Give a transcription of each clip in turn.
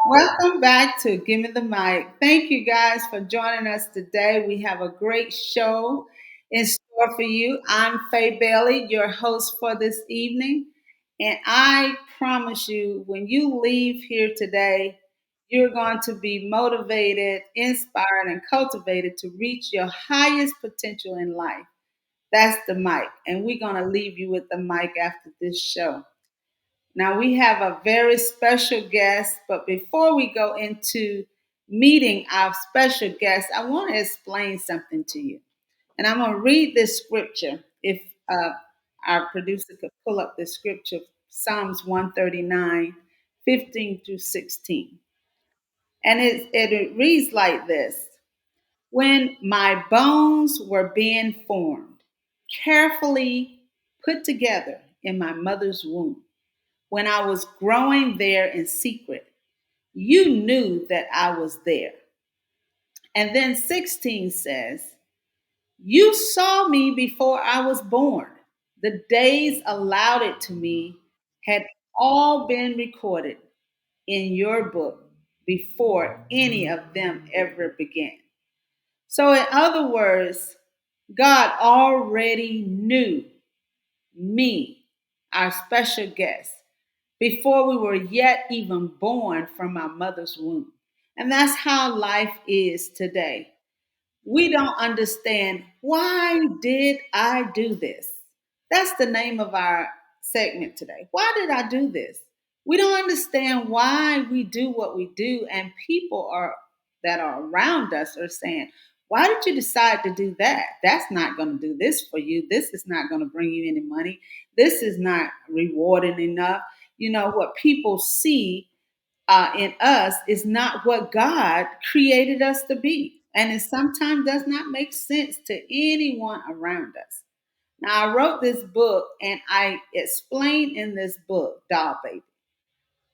Welcome back to Give Me the Mic. Thank you guys for joining us today. We have a great show in store for you. I'm Faye Bailey, your host for this evening. And I promise you, when you leave here today, you're going to be motivated, inspired, and cultivated to reach your highest potential in life. That's the mic. And we're going to leave you with the mic after this show. Now, we have a very special guest, but before we go into meeting our special guest, I want to explain something to you. And I'm going to read this scripture. If our producer could pull up the scripture, Psalms 139, 15 through 16. And it reads like this: When my bones were being formed, carefully put together in my mother's womb, when I was growing there in secret, you knew that I was there. And then 16 says, You saw me before I was born. The days allotted to me had all been recorded in your book before any of them ever began. So, in other words, God already knew me, our special guest, before we were yet even born from our mother's womb. And that's how life is today. We don't understand, why did I do this? That's the name of our segment today. Why did I do this? We don't understand why we do what we do, and people are that are around us are saying, why did you decide to do that? That's not going to do this for you. This is not going to bring you any money. This is not rewarding enough. You know, what people see in us is not what God created us to be. And it sometimes does not make sense to anyone around us. Now, I wrote this book and I explained in this book, Doll Baby,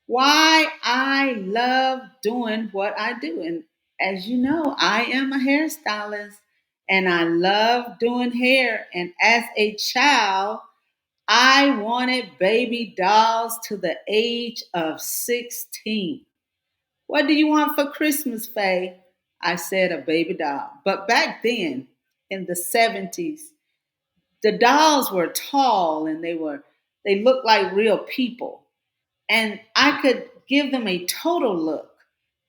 why I love doing what I do. And as you know, I am a hairstylist and I love doing hair. And as a child, I wanted baby dolls to the age of 16. What do you want for Christmas, Faye? I said a baby doll. But back then, in the 70s, the dolls were tall and they looked like real people. And I could give them a total look.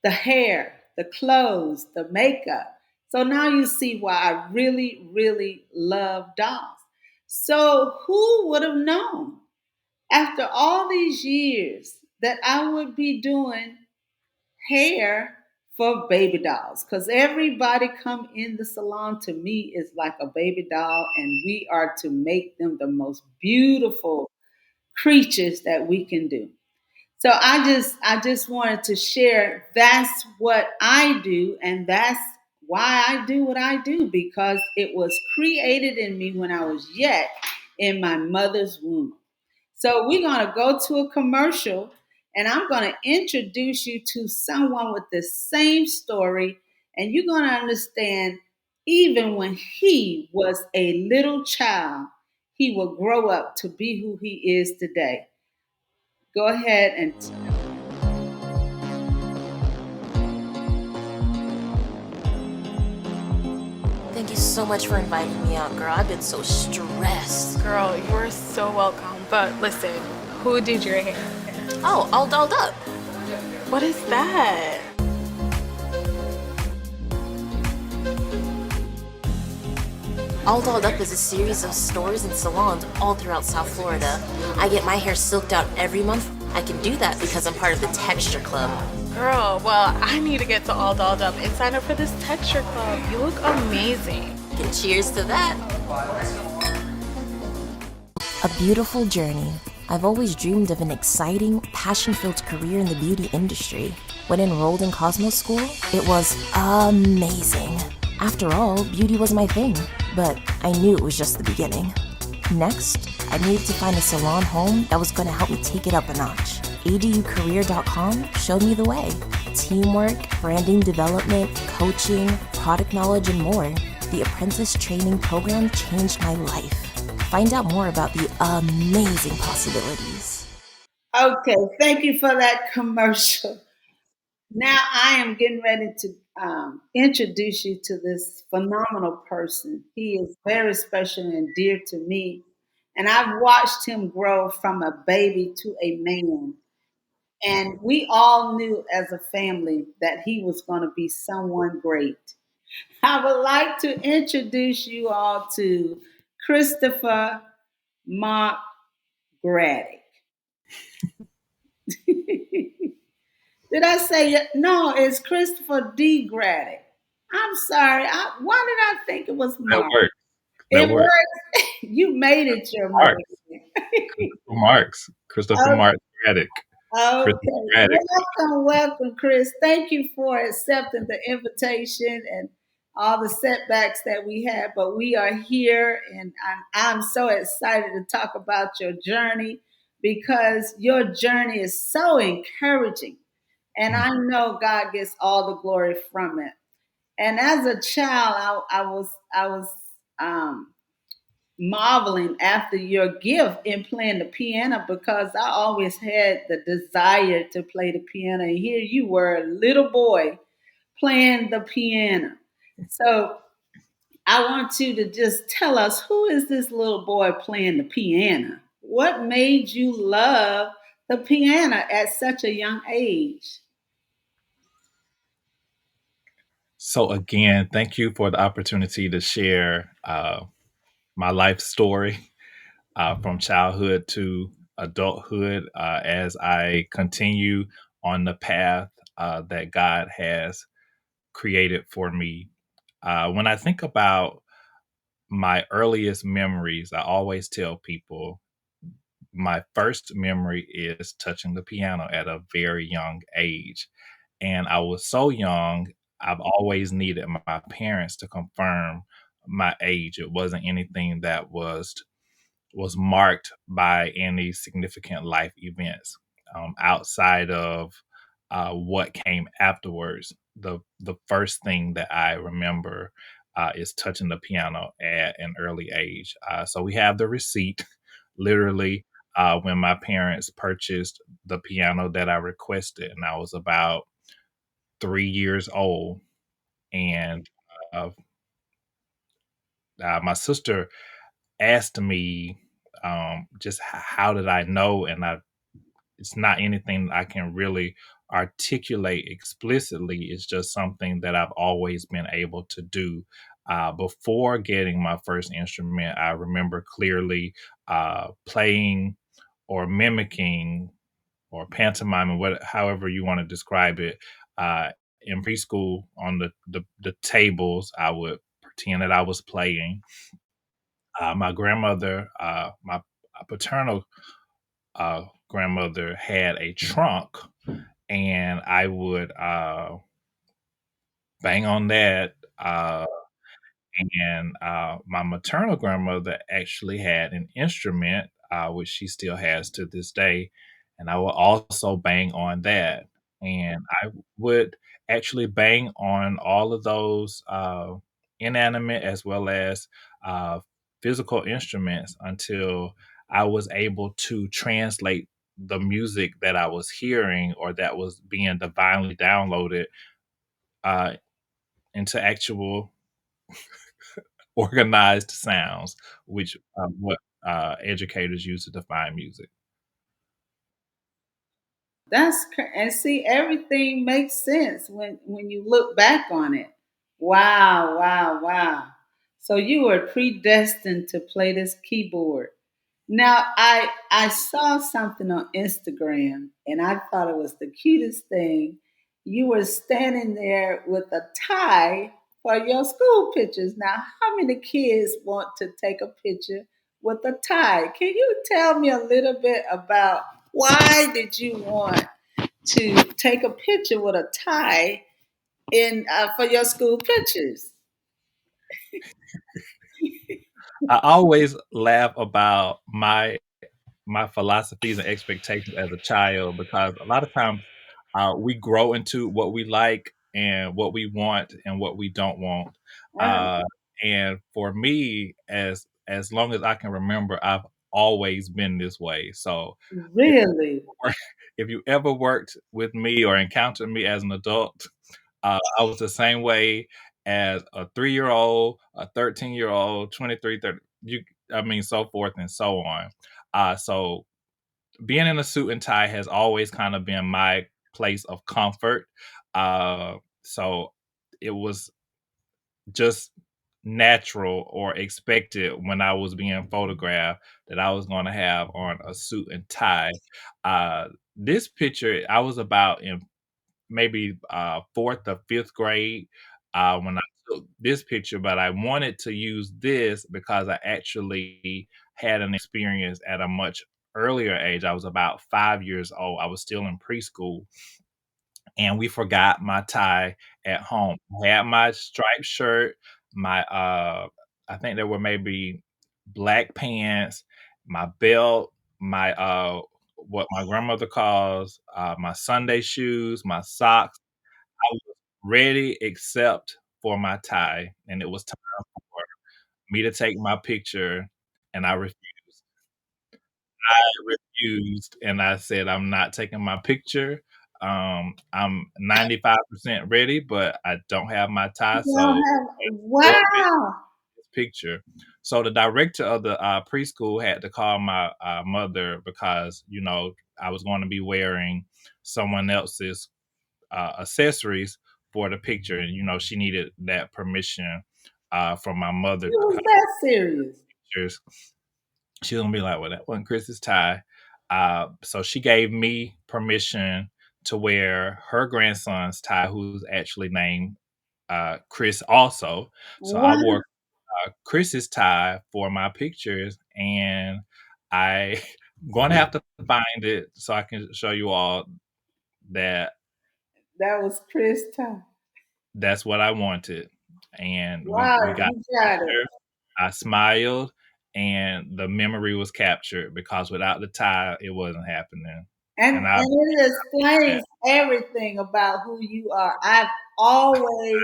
The hair, the clothes, the makeup. So now you see why I really, really love dolls. So who would have known after all these years that I would be doing hair for baby dolls, because everybody come in the salon to me is like a baby doll, and we are to make them the most beautiful creatures that we can do. So I just wanted to share that's what I do, and that's why I do what I do, because it was created in me when I was yet in my mother's womb. So we're going to go to a commercial, and I'm going to introduce you to someone with the same story, and you're going to understand even when he was a little child, he will grow up to be who he is today. Go ahead and Thank you so much for inviting me out, girl. I've been so stressed. Girl, you are so welcome. But listen, who did your hair? Oh, all dolled up. What is that? All Dolled Up is a series of stores and salons all throughout South Florida. I get my hair silked out every month. I can do that because I'm part of the Texture Club. Girl, well, I need to get to All Dolled Up and sign up for this texture club. You look amazing. And cheers to that. A beautiful journey. I've always dreamed of an exciting, passion-filled career in the beauty industry. When enrolled in Cosmo School, it was amazing. After all, beauty was my thing, but I knew it was just the beginning. Next, I needed to find a salon home that was going to help me take it up a notch. aducareer.com showed me the way. Teamwork, branding development, coaching, product knowledge, and more. The apprentice training program changed my life. Find out more about the amazing possibilities. Okay, thank you for that commercial. Now I am getting ready to introduce you to this phenomenal person. He is very special and dear to me. And I've watched him grow from a baby to a man. And we all knew as a family that he was going to be someone great. I would like to introduce you all to Christopher Mark Graddick. Did I say it? No, it's Christopher D. Graddick. I'm sorry. Why did I think it was That Mark? works. That It works. works. You made it your Marks. man. Christopher Marks. Christopher Mark Braddock. Christopher Okay. Braddock. Welcome, welcome, Chris. Thank you for accepting the invitation and all the setbacks that we had, but we are here and I'm so excited to talk about your journey because your journey is so encouraging. And Mm. I know God gets all the glory from it. And as a child, I was um, marveling after your gift in playing the piano because I always had the desire to play the piano. And here you were, a little boy, playing the piano. So I want you to just tell us, who is this little boy playing the piano? What made you love the piano at such a young age? So again, thank you for the opportunity to share my life story from childhood to adulthood as I continue on the path that God has created for me. When I think about my earliest memories, I always tell people my first memory is touching the piano at a very young age. And I was so young, I've always needed my parents to confirm my age. It wasn't anything that was marked by any significant life events outside of what came afterwards. The first thing that I remember is touching the piano at an early age. So we have the receipt, literally. When my parents purchased the piano that I requested, and I was about 3 years old, and uh, my sister asked me just how did I know, and it's not anything I can really articulate explicitly. It's just something that I've always been able to do. Before getting my first instrument, I remember clearly playing or mimicking or pantomiming, what however you want to describe it. In preschool, on the tables, I would pretend that I was playing. My grandmother, my paternal grandmother, had a trunk, and I would bang on that. And my maternal grandmother actually had an instrument, which she still has to this day, and I would also bang on that. And I would actually bang on all of those inanimate as well as uh, physical instruments until I was able to translate the music that I was hearing or that was being divinely downloaded uh, into actual organized sounds, which what educators use to define music. And see, everything makes sense when you look back on it. Wow, wow, wow. So you were predestined to play this keyboard. Now I saw something on Instagram and I thought it was the cutest thing. You were standing there with a tie for your school pictures. Now, how many kids want to take a picture with a tie? Can you tell me a little bit about why did you want to take a picture with a tie in for your school pictures? I always laugh about my philosophies and expectations as a child because a lot of times we grow into what we like and what we want and what we don't want. Uh, Uh, and for me, as long as I can remember, I've always been this way. So if really? if you ever worked with me or encountered me as an adult, I was the same way as a 3-year-old, a 13-year-old, 23, 30. I mean, so forth and so on. So being in a suit and tie has always kind of been my place of comfort. Uh, so it was just natural or expected when I was being photographed that I was going to have on a suit and tie. Uh, this picture, I was about in maybe 4th or 5th grade when I took this picture, but I wanted to use this because I actually had an experience at a much earlier age. I was about 5 years old. I was still in preschool, and we forgot my tie at home. I had my striped shirt, my I think there were maybe black pants, my belt, my what my grandmother calls my Sunday shoes, my socks. I was ready except for my tie, and it was time for me to take my picture, and I refused. I refused, and I said, "I'm not taking my picture. I'm 95% ready, but I don't have my tie, You don't so have, forfeit wow. this picture." So the director of the, preschool had to call my, mother because, I was gonna be wearing someone else's, accessories for the picture, and, she needed that permission, from my mother It to was cut that serious. pictures. She was gonna be like, "Well, that wasn't Chris's tie." So she gave me permission to wear her grandson's tie, who's actually named Chris also. So I Wow. wore Chris's tie for my pictures, and I going to have to find it so I can show you all that That was Chris time. that's what I wanted. And we Wow, we got you the got it. picture. I smiled, and the memory was captured because without the tie, it wasn't happening. And And I it that explains everything about who you are. I've always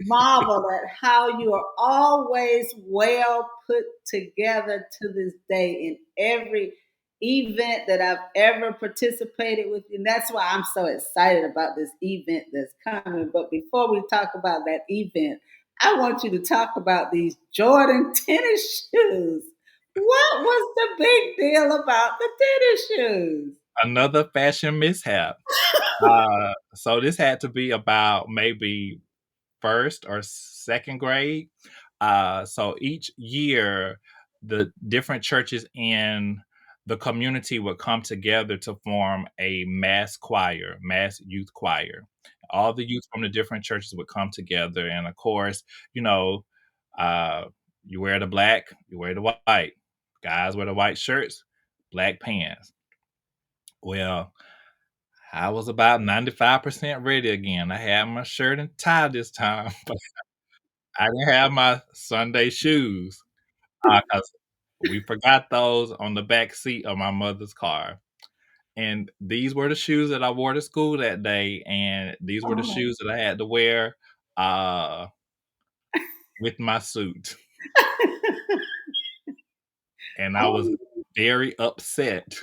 marvel at how you are always well put together to this day in every event that I've ever participated with. And that's why I'm so excited about this event that's coming. But before we talk about that event, I want you to talk about these Jordan tennis shoes. What was the big deal about the tennis shoes? another fashion mishap. So this had to be about maybe 1st or 2nd grade. So each year, the different churches in the community would come together to form a mass choir, mass youth choir. All the youth from the different churches would come together, and of course, you know, uh, you wear the black, you wear the white. Guys wear the white shirts, black pants. Well, I was about 95% ready again. I had my shirt and tie this time, but I didn't have my Sunday shoes, 'cause we forgot those on the back seat of my mother's car, and these were the shoes that I wore to school that day, and these were the Oh, shoes that I had to wear, uh, with my suit, and I was oh, very upset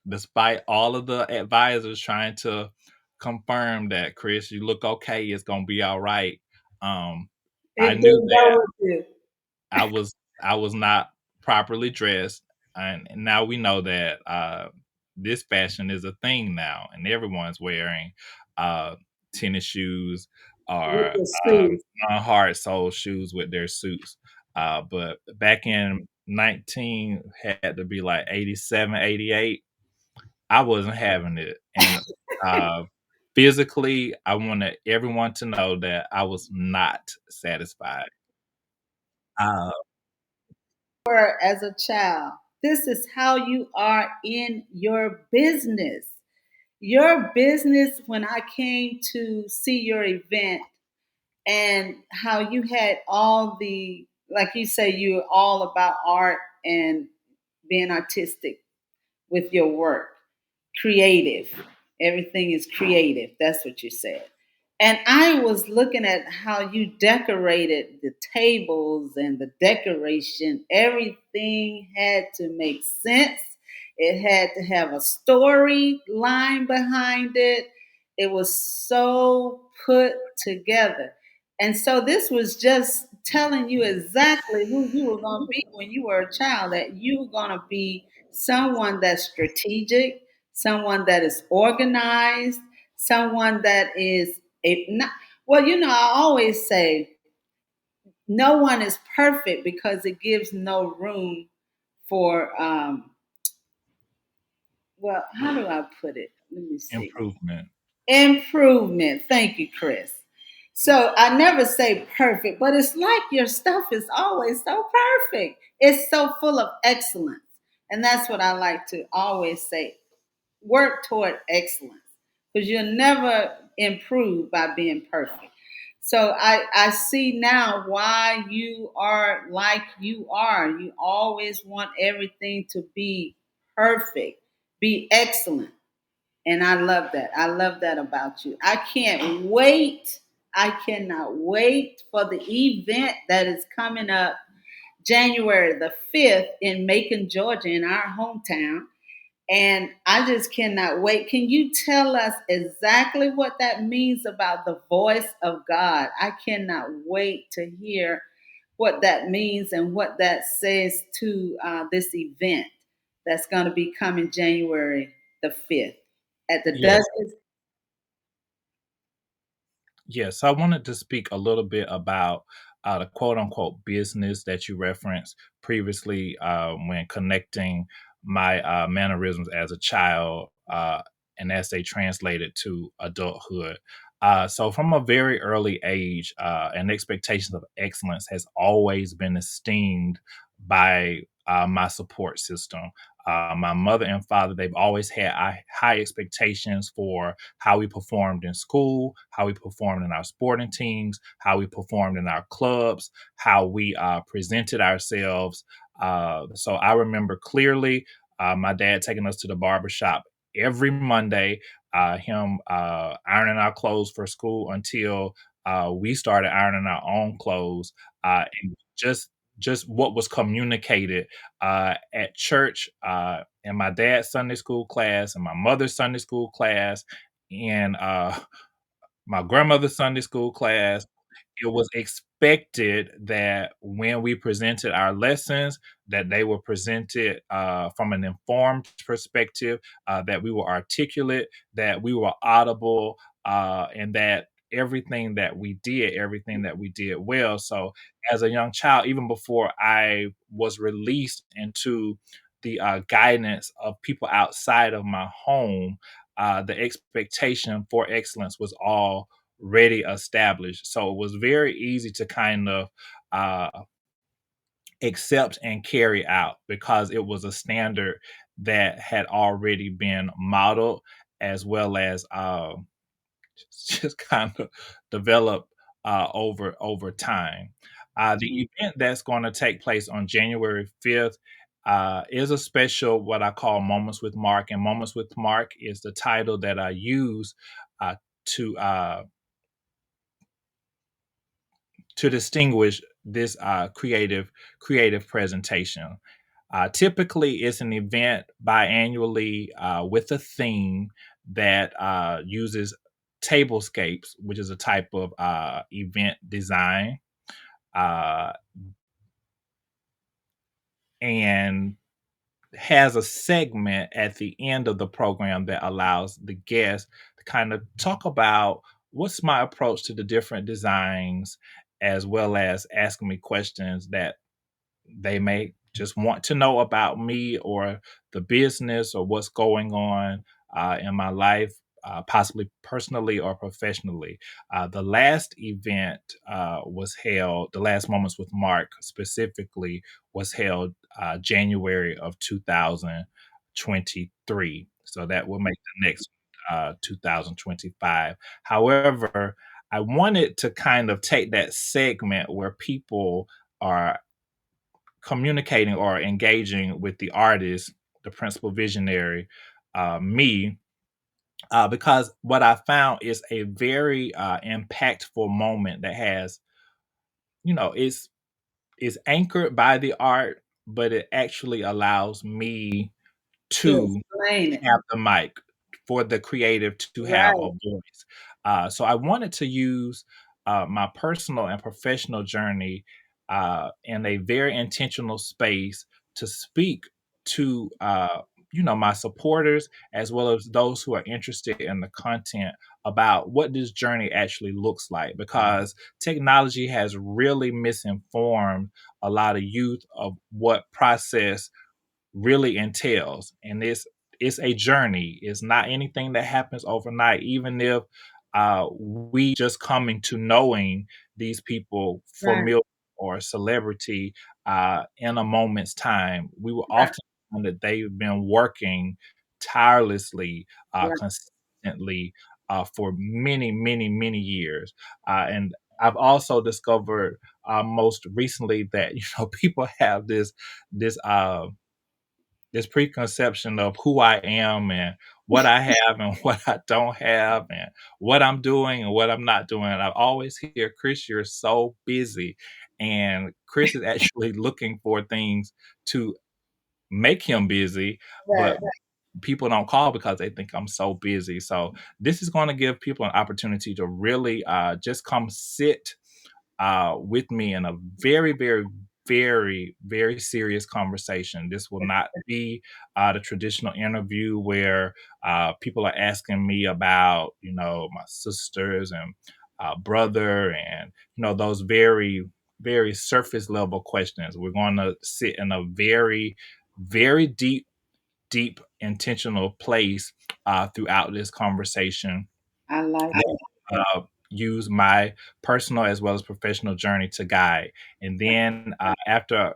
despite all of the advisors trying to confirm that, "Chris, you look okay, it's gonna be alright." I it knew didn't that go with you. I was I was not properly dressed, and now we know that this fashion is a thing now, and everyone's wearing uh, tennis shoes With or the suits. non-hard sole shoes with their suits. But back in 19 had to be like 87, 88. I wasn't having it, and uh, physically, I wanted everyone to know that I was not satisfied. Uh, Were as a child. This is how you are in your business. Your business, when I came to see your event and how you had all the, like you say, you're all about art and being artistic. with your work. Creative. Everything is creative. That's what you said. And I was looking at how you decorated the tables and the decoration. Everything had to make sense. It had to have a story line behind it. It was so put together. And so this was just telling you exactly who you were going to be when you were a child, that you were going to be someone that's strategic, someone that is organized, someone that is a not, well, I always say no one is perfect because it gives no room for well, how do I put it? Let me see. Improvement. Improvement. Thank you, Chris. So I never say perfect, but it's like your stuff is always so perfect. It's so full of excellence. And that's what I like to always say. Work toward excellence because you'll never improve by being perfect. So I see now why you are like you are. You always want everything to be perfect, be excellent. And I love that. I love that about you. I can't wait. I cannot wait for the event that is coming up January the 5th in Macon, Georgia, in our hometown. And I just cannot wait. Can you tell us exactly what that means about the voice of God? I cannot wait to hear what that means and what that says to this event that's going to be coming January the 5th at the Yes. Douglas. Yes, I wanted to speak a little bit about the quote unquote business that you referenced previously when connecting my mannerisms as a child and as they translated to adulthood. So, from a very early age, an expectation of excellence has always been esteemed by my support system. My mother and father, they've always had high expectations for how we performed in school, how we performed in our sporting teams, how we performed in our clubs, how we presented ourselves. So I remember clearly my dad taking us to the barber shop every Monday, him ironing our clothes for school until we started ironing our own clothes, and just what was communicated at church, in my dad's Sunday school class and my mother's Sunday school class and my grandmother's Sunday school class. It was expected that when we presented our lessons, that they were presented from an informed perspective, that we were articulate, that we were audible, and that everything that we did well. So, as a young child, even before I was released into the guidance of people outside of my home, the expectation for excellence was already established. So it was very easy to kind of uh, accept and carry out because it was a standard that had already been modeled as well as just kind of develop over time. The event that's going to take place on January 5th is a special what I call Moments with Mark, and Moments with Mark is the title that I use uh, to uh, to distinguish this creative presentation. Typically, it's an event biannually with a theme that uses tablescapes, which is a type of event design, uh, and has a segment at the end of the program that allows the guests to kind of talk about what's my approach to the different designs, as well as asking me questions that they may just want to know about me or the business or what's going on in my life, possibly personally or professionally. The last event the last Moments with Mark specifically was held January of 2023. So that will make the next 2025. However, I wanted to kind of take that segment where people are communicating or engaging with the artist the principal visionary, me, because what I found is a very impactful moment that has, is anchored by the art, but it actually allows me To to explain it. have the mic, for the creative to have a Right, voice. So I wanted to use my personal and professional journey in a very intentional space to speak to my supporters, as well as those who are interested in the content, about what this journey actually looks like, because technology has really misinformed a lot of youth of what process really entails. And it's a journey. It's not anything that happens overnight. Even if we just coming to knowing these people right, familiar or celebrity in a moment's time, we will right, often find that they've been working tirelessly, right. consistently, for many, many, many years. And I've also discovered most recently that people have this preconception of who I am and what I have and what I don't have and what I'm doing and what I'm not doing. I always hear, "Chris, you're so busy." And Chris is actually looking for things to make him busy, Right. but people don't call because they think I'm so busy. So this is going to give people an opportunity to really just come sit with me in a very, very, very, very serious conversation. This will not be the traditional interview where people are asking me about, my sisters and brother, and those very, very surface level questions. We're going to sit in a very, very deep, deep, intentional place throughout this conversation, I like that it. use my personal as well as professional journey to guide. And then after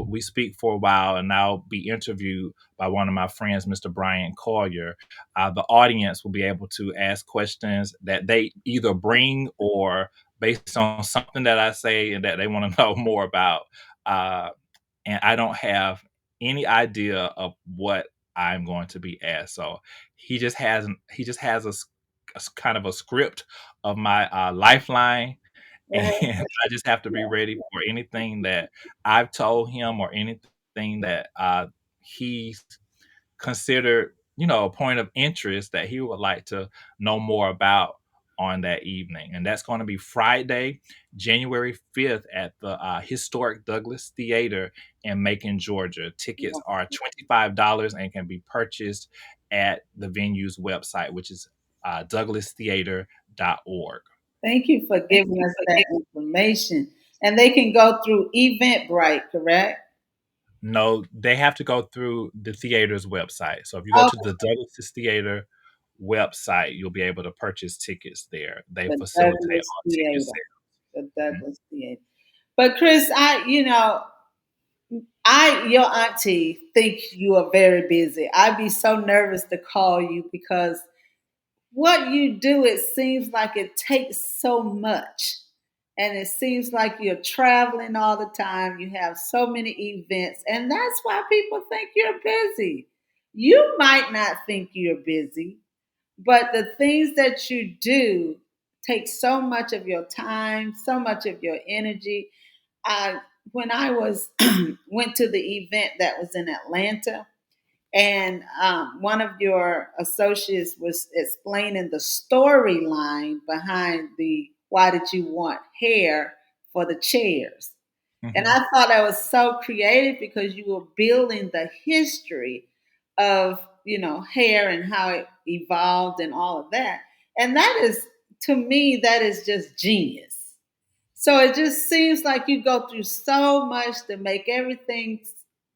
we speak for a while, and I'll be interviewed by one of my friends, Mr. Brian Collier. The audience will be able to ask questions that they either bring, or based on something that I say and that they want to know more about. Uh, and I don't have any idea of what I'm going to be asked. So he just has kind of a script of my lifeline, and Right. I just have to be ready for anything that I've told him, or anything that he's considered, a point of interest that he would like to know more about on that evening. And that's going to be Friday, January 5th at the historic Douglas Theater in Macon, Georgia. Tickets are $25 and can be purchased at the venue's website, which is douglastheater.org. Thank you for giving us that information. And they can go through Eventbrite, correct? No, they have to go through the theater's website. So if you go Oh, to the Douglas Theater website, you'll be able to purchase tickets there. They the facilitate Douglas all ticket Theater. sales. The Mhm. Douglas Theater. But Chris, I your auntie think you are very busy. I'd be so nervous to call you because what you do, it seems like it takes so much. And it seems like you're traveling all the time. You have so many events. And that's why people think you're busy. You might not think you're busy, but the things that you do take so much of your time, so much of your energy. I when I was went to the event that was in Atlanta, and one of your associates was explaining the storyline behind the why did you want hair for the chairs. And Mhm. I thought that was so creative because you were building the history of, hair and how it evolved and all of that. And that is, to me, that is just genius. So it just seems like you go through so much to make everything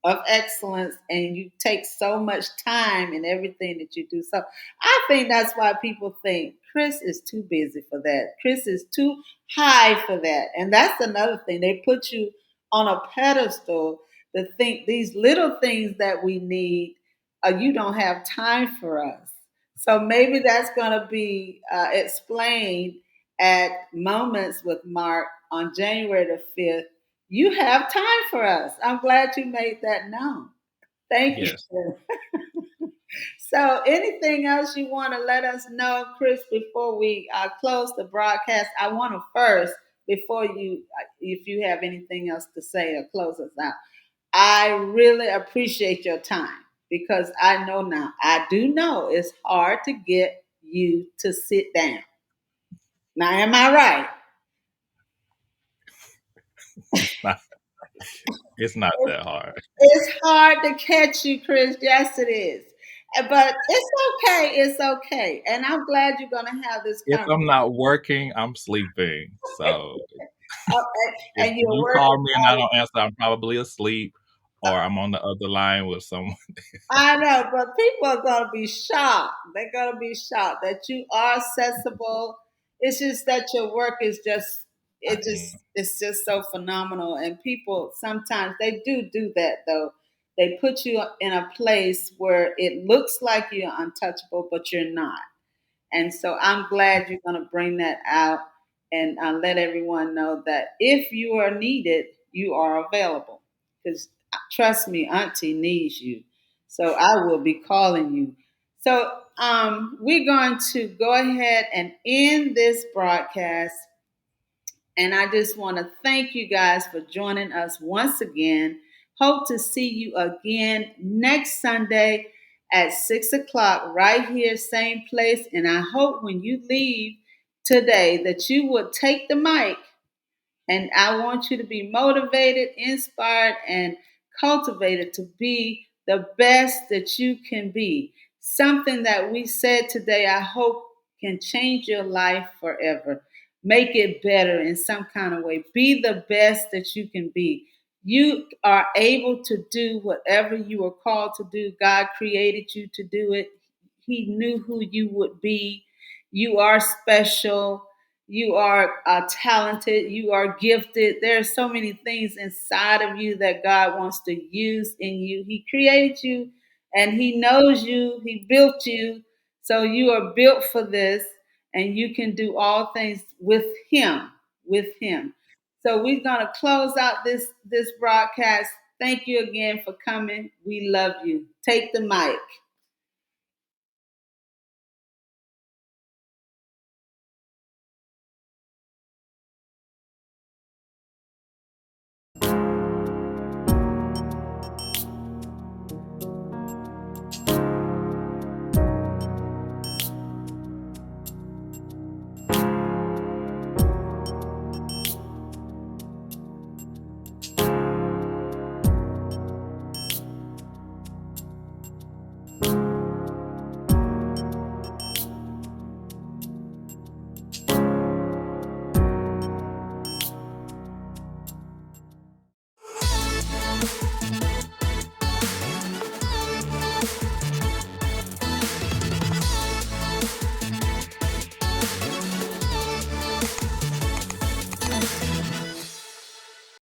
of excellence, and you take so much time in everything that you do. So I think that's why people think Chris is too busy for that. Chris is too high for that. And that's another thing. They put you on a pedestal to think these little things that we need, you don't have time for us. So maybe that's going to be explained at Moments with Mark on January the 5th. You have time for us. I'm glad you made that known. Thank you. Yes. So, anything else you want to let us know, Chris, before we close the broadcast? I want to first, before you, if you have anything else to say or close us out, I really appreciate your time because I know now, I do know it's hard to get you to sit down. Now, am I right? It's not. It's not that hard. It's hard to catch you, Chris. Yes, it is. But it's okay. It's okay. And I'm glad you're going to have this If conversation. I'm not working, I'm sleeping. So Okay. if And you're you working. call me and I don't answer, I'm probably asleep or I'm on the other line with someone. I know, but people are going to be shocked. They're going to be shocked that you are accessible. It's just that your work is just, I it just, am. it's just so phenomenal. And people sometimes they do that though. They put you in a place where it looks like you're untouchable, but you're not. And so I'm glad you're going to bring that out and let everyone know that if you are needed, you are available. Because trust me, Auntie needs you. So I will be calling you. So we're going to go ahead and end this broadcast. And I just want to thank you guys for joining us once again. Hope to see you again next Sunday at 6 o'clock, right here, same place. And I hope when you leave today that you will take the mic and I want you to be motivated, inspired, and cultivated to be the best that you can be. Something that we said today, I hope can change your life forever. Make it better in some kind of way. Be the best that you can be. You are able to do whatever you were called to do. God created you to do it. He knew who you would be. You are special. You are talented. You are gifted. There are so many things inside of you that God wants to use in you. He created you and He knows you. He built you. So you are built for this and you can do all things with Him. With Him. So we're going to close out this broadcast. Thank you again for coming. We love you. Take the mic.